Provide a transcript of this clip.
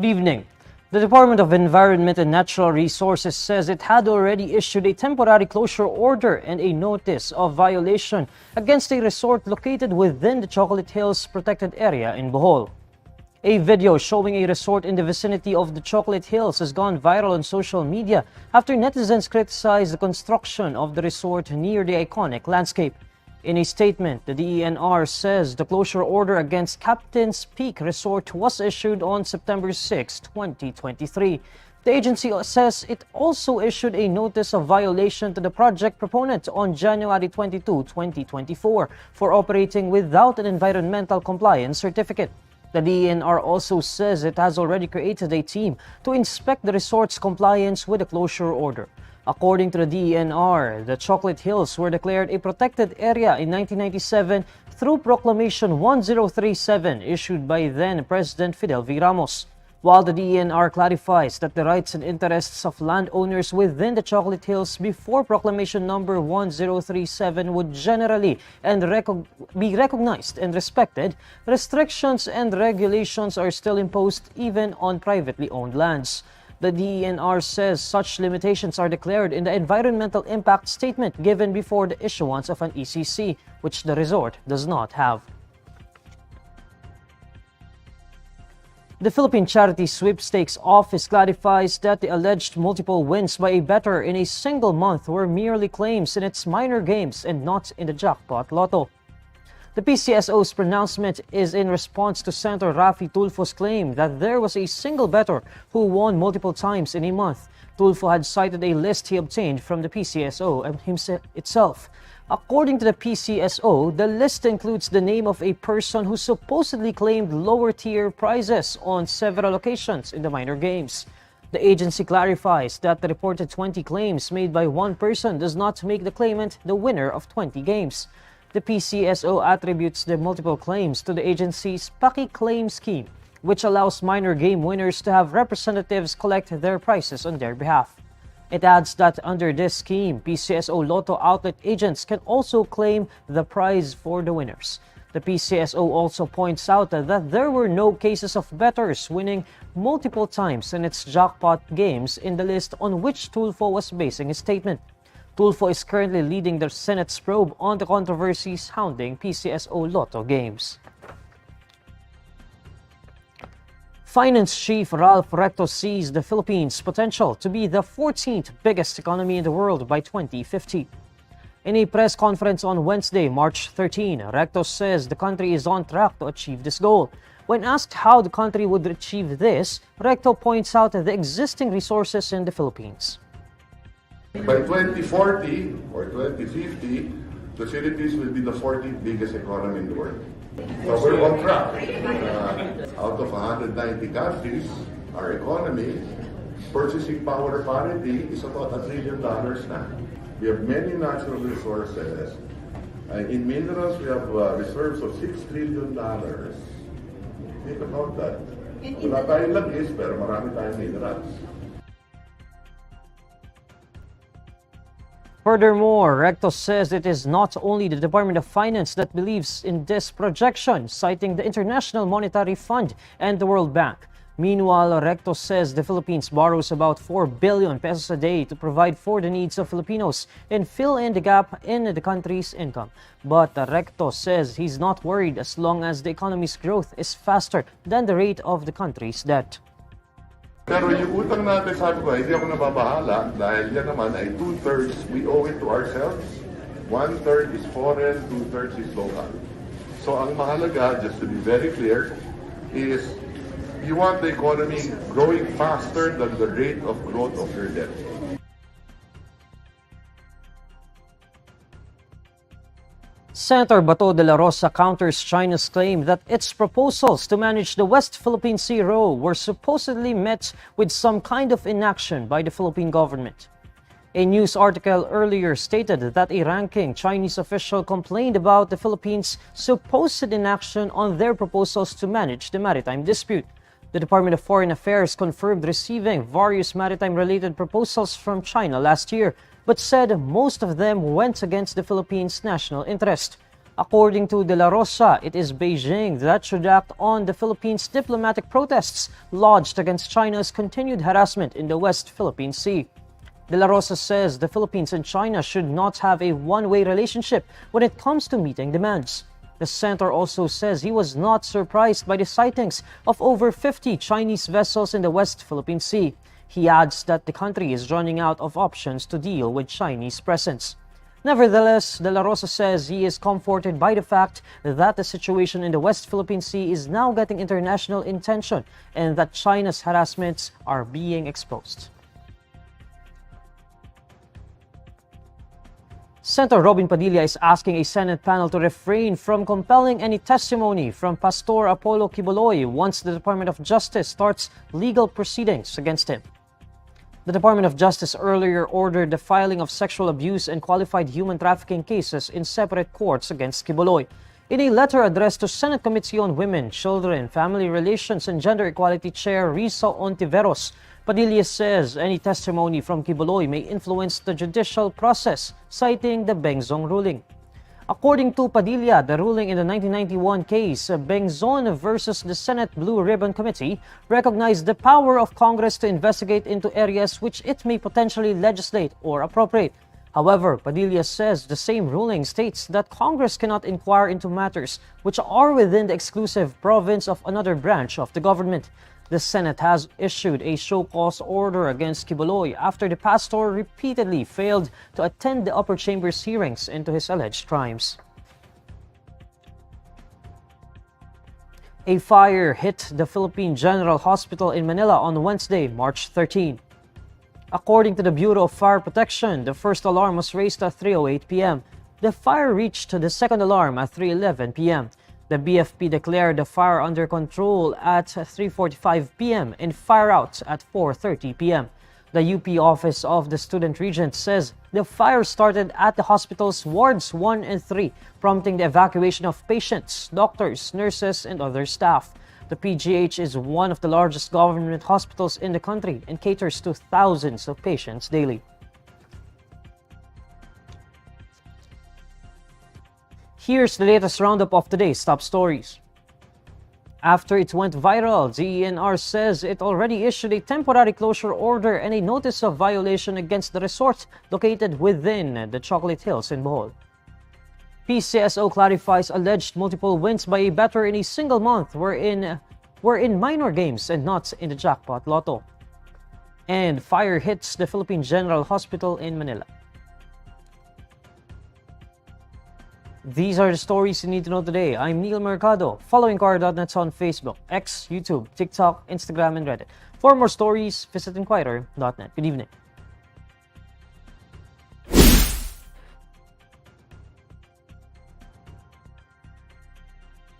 Good evening. The Department of Environment and Natural Resources says it had already issued a temporary closure order and a notice of violation against a resort located within the Chocolate Hills protected area in Bohol. A video showing a resort in the vicinity of the Chocolate Hills has gone viral on social media after netizens criticized the construction of the resort near the iconic landscape. In a statement, the DENR says the closure order against Captain's Peak Resort was issued on September 6, 2023. The agency says it also issued a notice of violation to the project proponent on January 22, 2024 for operating without an environmental compliance certificate. The DENR also says it has already created a team to inspect the resort's compliance with the closure order. According to the DENR, the Chocolate Hills were declared a protected area in 1997 through Proclamation 1037 issued by then President Fidel V. Ramos. While the DENR clarifies that the rights and interests of landowners within the Chocolate Hills before Proclamation number 1037 would generally be recognized and respected, restrictions and regulations are still imposed even on privately owned lands. The DENR says such limitations are declared in the environmental impact statement given before the issuance of an ECC, which the resort does not have. The Philippine Charity Sweepstakes Office clarifies that the alleged multiple wins by a bettor in a single month were merely claims in its minor games and not in the jackpot lotto. The PCSO's pronouncement is in response to Senator Rafi Tulfo's claim that there was a single bettor who won multiple times in a month. Tulfo had cited a list he obtained from the PCSO itself. According to the PCSO, the list includes the name of a person who supposedly claimed lower-tier prizes on several occasions in the minor games. The agency clarifies that the reported 20 claims made by one person does not make the claimant the winner of 20 games. The PCSO attributes the multiple claims to the agency's Paki-Claim scheme, which allows minor game winners to have representatives collect their prizes on their behalf. It adds that under this scheme, PCSO Lotto outlet agents can also claim the prize for the winners. The PCSO also points out that there were no cases of bettors winning multiple times in its jackpot games in the list on which Tulfo was basing his statement. Tulfo is currently leading the Senate's probe on the controversies hounding PCSO Lotto games. Finance Chief Ralph Recto sees the Philippines' potential to be the 14th biggest economy in the world by 2050. In a press conference on Wednesday, March 13, Recto says the country is on track to achieve this goal. When asked how the country would achieve this, Recto points out the existing resources in the Philippines. By 2040 or 2050, the Philippines will be the 14th biggest economy in the world. So we're on track. Out of 190 countries, our economy, purchasing power parity is about $1 trillion now. We have many natural resources. In minerals, we have reserves of $6 trillion. Think about that. Wala tayong lagis, pero marami tayong minerals. Furthermore, Recto says it is not only the Department of Finance that believes in this projection, citing the International Monetary Fund and the World Bank. Meanwhile, Recto says the Philippines borrows about 4 billion pesos a day to provide for the needs of Filipinos and fill in the gap in the country's income. But Recto says he's not worried as long as the economy's growth is faster than the rate of the country's debt. Pero yung utang natin, sabi ko, hindi ako nababahala dahil yan naman ay 2/3 we owe it to ourselves, 1/3 is foreign, 2/3 is local. So ang mahalaga, just to be very clear, is you want the economy growing faster than the rate of growth of your debt. Senator Dela Rosa counters China's claim that its proposals to manage the West Philippine Sea row were supposedly met with some kind of inaction by the Philippine government. A news article earlier stated that a ranking Chinese official complained about the Philippines' supposed inaction on their proposals to manage the maritime dispute. The Department of Foreign Affairs confirmed receiving various maritime-related proposals from China last year, but said most of them went against the Philippines' national interest. According to Dela Rosa, it is Beijing that should act on the Philippines' diplomatic protests lodged against China's continued harassment in the West Philippine Sea. Dela Rosa says the Philippines and China should not have a one-way relationship when it comes to meeting demands. The senator also says he was not surprised by the sightings of over 50 Chinese vessels in the West Philippine Sea. He adds that the country is running out of options to deal with Chinese presence. Nevertheless, Dela Rosa says he is comforted by the fact that the situation in the West Philippine Sea is now getting international attention and that China's harassments are being exposed. Senator Robin Padilla is asking a Senate panel to refrain from compelling any testimony from Pastor Apollo Quiboloy once the Department of Justice starts legal proceedings against him. The Department of Justice earlier ordered the filing of sexual abuse and qualified human trafficking cases in separate courts against Quiboloy. In a letter addressed to Senate Committee on Women, Children, Family Relations, and Gender Equality Chair Risa Ontiveros, Padilla says any testimony from Quiboloy may influence the judicial process, citing the Bengzong ruling. According to Padilla, the ruling in the 1991 case, Bengzon versus the Senate Blue Ribbon Committee, recognized the power of Congress to investigate into areas which it may potentially legislate or appropriate. However, Padilla says the same ruling states that Congress cannot inquire into matters which are within the exclusive province of another branch of the government. The Senate has issued a show cause order against Quiboloy after the pastor repeatedly failed to attend the upper chamber's hearings into his alleged crimes. A fire hit the Philippine General Hospital in Manila on Wednesday, March 13. According to the Bureau of Fire Protection, the first alarm was raised at 3:08 p.m. The fire reached the second alarm at 3:11 p.m. The BFP declared the fire under control at 3:45 p.m. and fire out at 4:30 p.m. The UP Office of the Student Regent says the fire started at the hospital's wards 1 and 3, prompting the evacuation of patients, doctors, nurses, and other staff. The PGH is one of the largest government hospitals in the country and caters to thousands of patients daily. Here's the latest roundup of today's top stories. After it went viral, DENR says it already issued a temporary closure order and a notice of violation against the resort located within the Chocolate Hills in Bohol. PCSO clarifies alleged multiple wins by a bettor in a single month were in minor games and not in the jackpot lotto. And fire hits the Philippine General Hospital in Manila. These are the stories you need to know today. I'm Neil Mercado. Follow INQUIRER.net on Facebook, X, YouTube, TikTok, Instagram, and Reddit. For more stories, visit INQUIRER.net. Good evening.